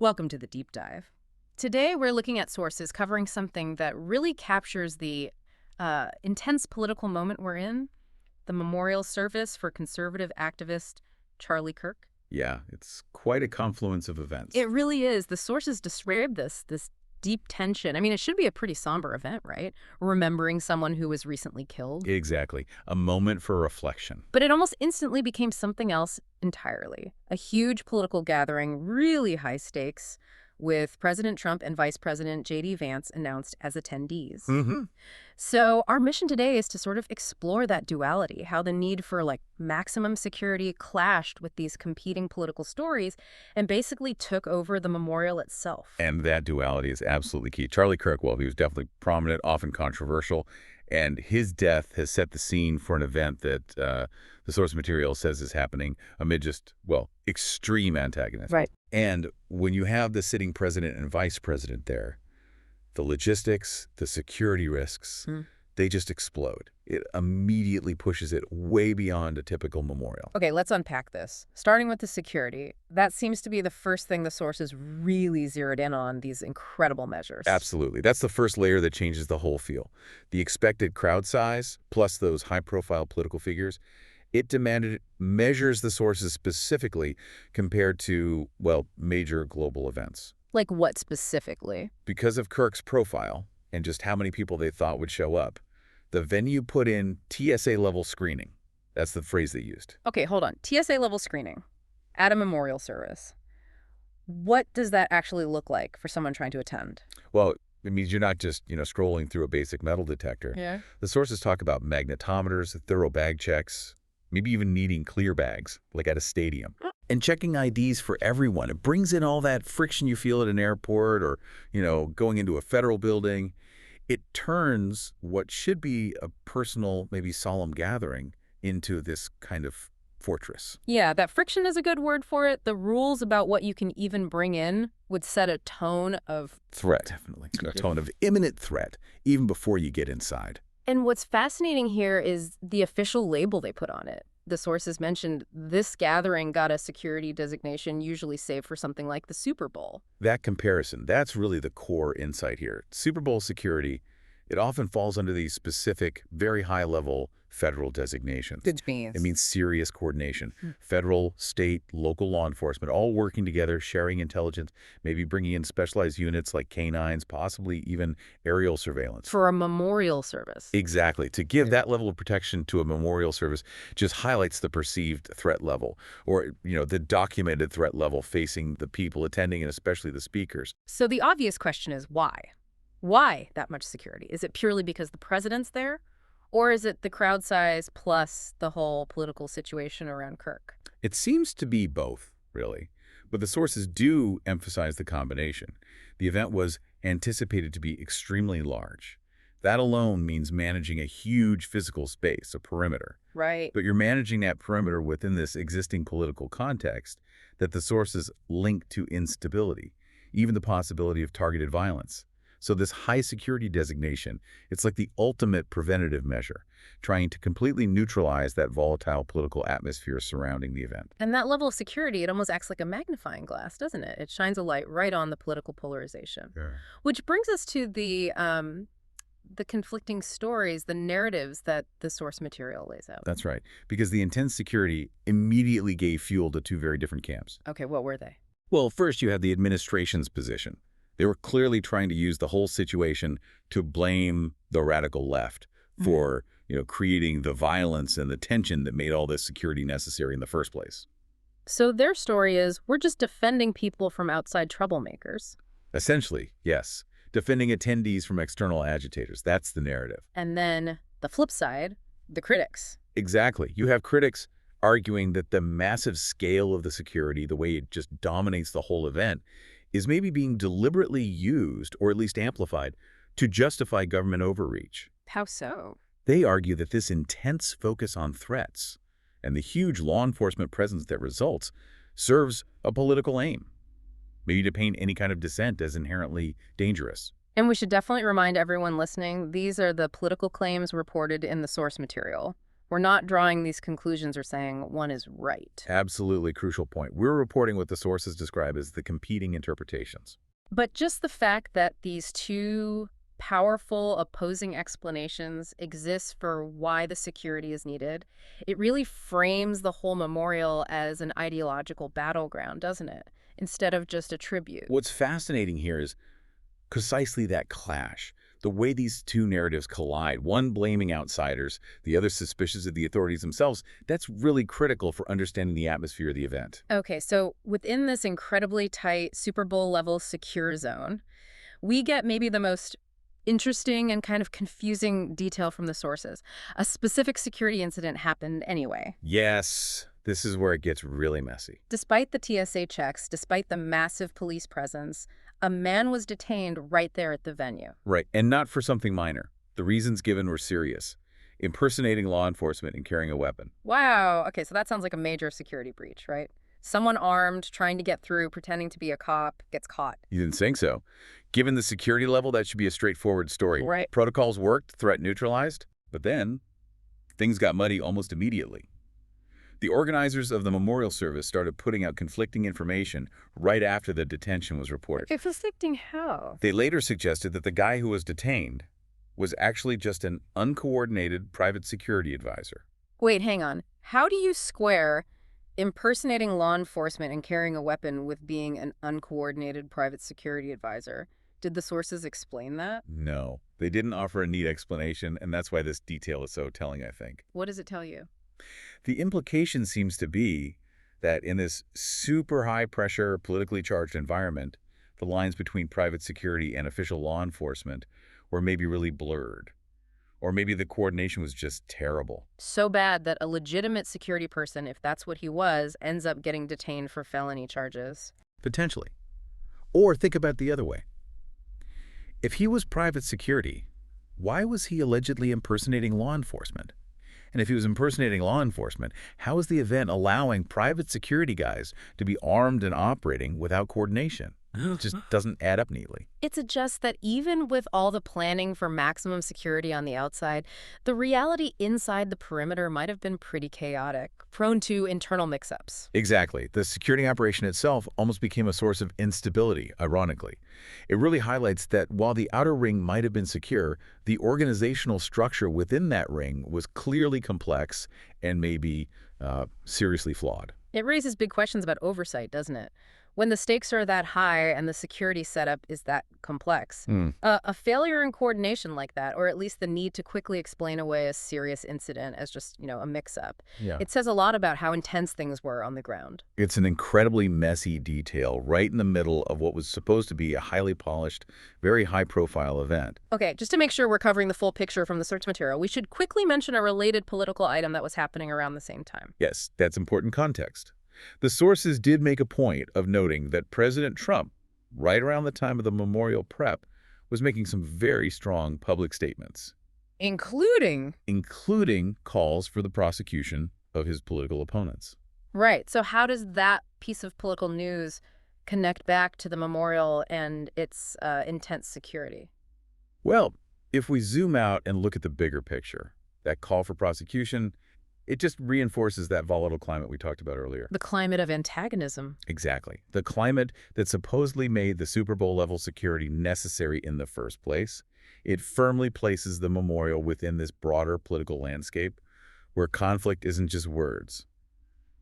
Welcome to the deep dive. Today, we're looking at sources covering something that really captures the intense political moment we're in, the memorial service for conservative activist Charlie Kirk. Yeah, it's quite a confluence of events. It really is. The sources describe this deep tension. I mean, it should be a pretty somber event, right? Remembering someone who was recently killed. Exactly. A moment for reflection. But it almost instantly became something else entirely. A huge political gathering, really high stakes, with President Trump and Vice President JD Vance announced as attendees. Mm-hmm. So our mission today is to sort of explore that duality, how the need for maximum security clashed with these competing political stories and basically took over the memorial itself. And that duality is absolutely key. Charlie Kirk, well, he was definitely prominent, often controversial, and his death has set the scene for an event that the source material says is happening amid just, well, extreme antagonism. Right. And when you have the sitting president and vice president there, the logistics, the security risks, they just explode. It immediately pushes it way beyond a typical memorial. Okay, let's unpack this. Starting with the security, that seems to be the first thing the sources really zeroed in on, these incredible measures. Absolutely. That's the first layer that changes the whole feel. The expected crowd size, plus those high-profile political figures, it demanded measures the sources specifically compared to, well, major global events. Like what specifically? Because of Kirk's profile and just how many people they thought would show up, the venue put in TSA-level screening. That's the phrase they used. Okay, hold on. TSA-level screening at a memorial service. What does that actually look like for someone trying to attend? Well, it means you're not just, scrolling through a basic metal detector. Yeah. The sources talk about magnetometers, thorough bag checks, maybe even needing clear bags, like at a stadium. And checking IDs for everyone. It brings in all that friction you feel at an airport or, going into a federal building. It turns what should be a personal, maybe solemn gathering into this kind of fortress. Yeah, that friction is a good word for it. The rules about what you can even bring in would set a tone of threat. Definitely. A tone of imminent threat, even before you get inside. And what's fascinating here is the official label they put on it. The sources mentioned this gathering got a security designation usually saved for something like the Super Bowl. That comparison, that's really the core insight here. Super Bowl security, it often falls under these specific, very high-level federal designations. Good means. It means serious coordination. Federal, state, local law enforcement, all working together, sharing intelligence, maybe bringing in specialized units like canines, possibly even aerial surveillance. For a memorial service. Exactly. To give that level of protection to a memorial service just highlights the perceived threat level or, the documented threat level facing the people attending and especially the speakers. So the obvious question is why? Why that much security? Is it purely because the president's there? Or is it the crowd size plus the whole political situation around Kirk? It seems to be both, really. But the sources do emphasize the combination. The event was anticipated to be extremely large. That alone means managing a huge physical space, a perimeter. Right. But you're managing that perimeter within this existing political context that the sources link to instability, even the possibility of targeted violence. So this high security designation, it's like the ultimate preventative measure, trying to completely neutralize that volatile political atmosphere surrounding the event. And that level of security, it almost acts like a magnifying glass, doesn't it? It shines a light right on the political polarization. Sure. Which brings us to the conflicting stories, the narratives that the source material lays out. That's right, because the intense security immediately gave fuel to two very different camps. Okay, what were they? Well, first you had the administration's position. They were clearly trying to use the whole situation to blame the radical left for, creating the violence and the tension that made all this security necessary in the first place. So their story is, we're just defending people from outside troublemakers. Essentially, yes. Defending attendees from external agitators. That's the narrative. And then the flip side, the critics. Exactly. You have critics arguing that the massive scale of the security, the way it just dominates the whole event, is maybe being deliberately used, or at least amplified, to justify government overreach. How so? They argue that this intense focus on threats and the huge law enforcement presence that results serves a political aim, maybe to paint any kind of dissent as inherently dangerous. And we should definitely remind everyone listening, these are the political claims reported in the source material. We're not drawing these conclusions or saying one is right. Absolutely crucial point. We're reporting what the sources describe as the competing interpretations. But just the fact that these two powerful opposing explanations exist for why the security is needed, it really frames the whole memorial as an ideological battleground, doesn't it? Instead of just a tribute. What's fascinating here is precisely that clash. The way these two narratives collide, one blaming outsiders, the other suspicious of the authorities themselves, that's really critical for understanding the atmosphere of the event. Okay, so within this incredibly tight Super Bowl level secure zone, we get maybe the most interesting and kind of confusing detail from the sources. A specific security incident happened anyway. Yes, this is where it gets really messy. Despite the TSA checks, despite the massive police presence, a man was detained right there at the venue. Right, and not for something minor. The reasons given were serious. Impersonating law enforcement and carrying a weapon. Wow. Okay, so that sounds like a major security breach, right? Someone armed, trying to get through, pretending to be a cop, gets caught. You didn't think so. Given the security level, that should be a straightforward story. Right. Protocols worked, threat neutralized, but then things got muddy almost immediately. The organizers of the memorial service started putting out conflicting information right after the detention was reported. Conflicting how? They later suggested that the guy who was detained was actually just an uncoordinated private security advisor. Wait, hang on. How do you square impersonating law enforcement and carrying a weapon with being an uncoordinated private security advisor? Did the sources explain that? No, they didn't offer a neat explanation, and that's why this detail is so telling, I think. What does it tell you? The implication seems to be that in this super high-pressure, politically charged environment, the lines between private security and official law enforcement were maybe really blurred. Or maybe the coordination was just terrible. So bad that a legitimate security person, if that's what he was, ends up getting detained for felony charges. Potentially. Or think about it the other way. If he was private security, why was he allegedly impersonating law enforcement? And if he was impersonating law enforcement, how is the event allowing private security guys to be armed and operating without coordination? It just doesn't add up neatly. It suggests that even with all the planning for maximum security on the outside, the reality inside the perimeter might have been pretty chaotic, prone to internal mix-ups. Exactly. The security operation itself almost became a source of instability, ironically. It really highlights that while the outer ring might have been secure, the organizational structure within that ring was clearly complex and maybe seriously flawed. It raises big questions about oversight, doesn't it? When the stakes are that high and the security setup is that complex, a failure in coordination like that, or at least the need to quickly explain away a serious incident as just, a mix-up, it says a lot about how intense things were on the ground. It's an incredibly messy detail right in the middle of what was supposed to be a highly polished, very high-profile event. Okay, just to make sure we're covering the full picture from the source material, we should quickly mention a related political item that was happening around the same time. Yes, that's important context. The sources did make a point of noting that President Trump, right around the time of the memorial prep, was making some very strong public statements. Including Calls for the prosecution of his political opponents. Right. So how does that piece of political news connect back to the memorial and its intense security? Well, if we zoom out and look at the bigger picture, that call for prosecution, it just reinforces that volatile climate we talked about earlier. The climate of antagonism. Exactly. The climate that supposedly made the Super Bowl level security necessary in the first place. It firmly places the memorial within this broader political landscape where conflict isn't just words.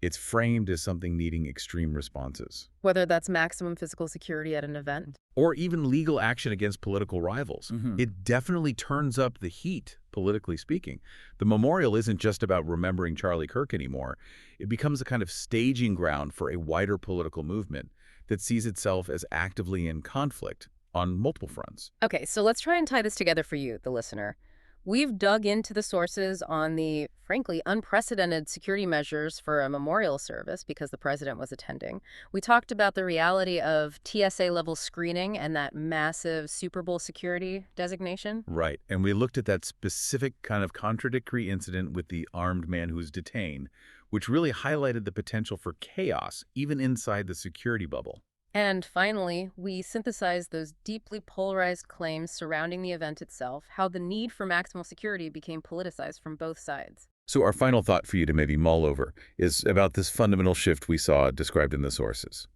It's framed as something needing extreme responses. Whether that's maximum physical security at an event. Or even legal action against political rivals. It definitely turns up the heat, politically speaking. The memorial isn't just about remembering Charlie Kirk anymore. It becomes a kind of staging ground for a wider political movement that sees itself as actively in conflict on multiple fronts. Okay, so let's try and tie this together for you, the listener. We've dug into the sources on the, frankly, unprecedented security measures for a memorial service because the president was attending. We talked about the reality of TSA-level screening and that massive Super Bowl security designation. Right, and we looked at that specific kind of contradictory incident with the armed man who was detained, which really highlighted the potential for chaos even inside the security bubble. And finally, we synthesized those deeply polarized claims surrounding the event itself, how the need for maximal security became politicized from both sides. So our final thought for you to maybe mull over is about this fundamental shift we saw described in the sources.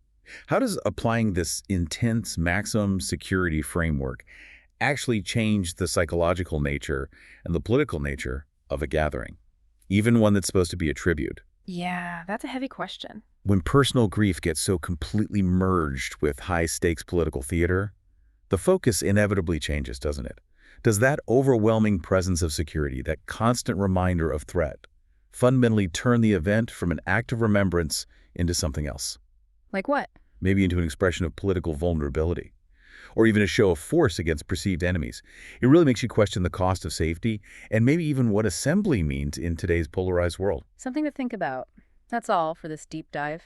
How does applying this intense maximum security framework actually change the psychological nature and the political nature of a gathering, even one that's supposed to be a tribute? Yeah, that's a heavy question. When personal grief gets so completely merged with high-stakes political theater, the focus inevitably changes, doesn't it? Does that overwhelming presence of security, that constant reminder of threat, fundamentally turn the event from an act of remembrance into something else? Like what? Maybe into an expression of political vulnerability, or even a show of force against perceived enemies. It really makes you question the cost of safety and maybe even what assembly means in today's polarized world. Something to think about. That's all for this deep dive.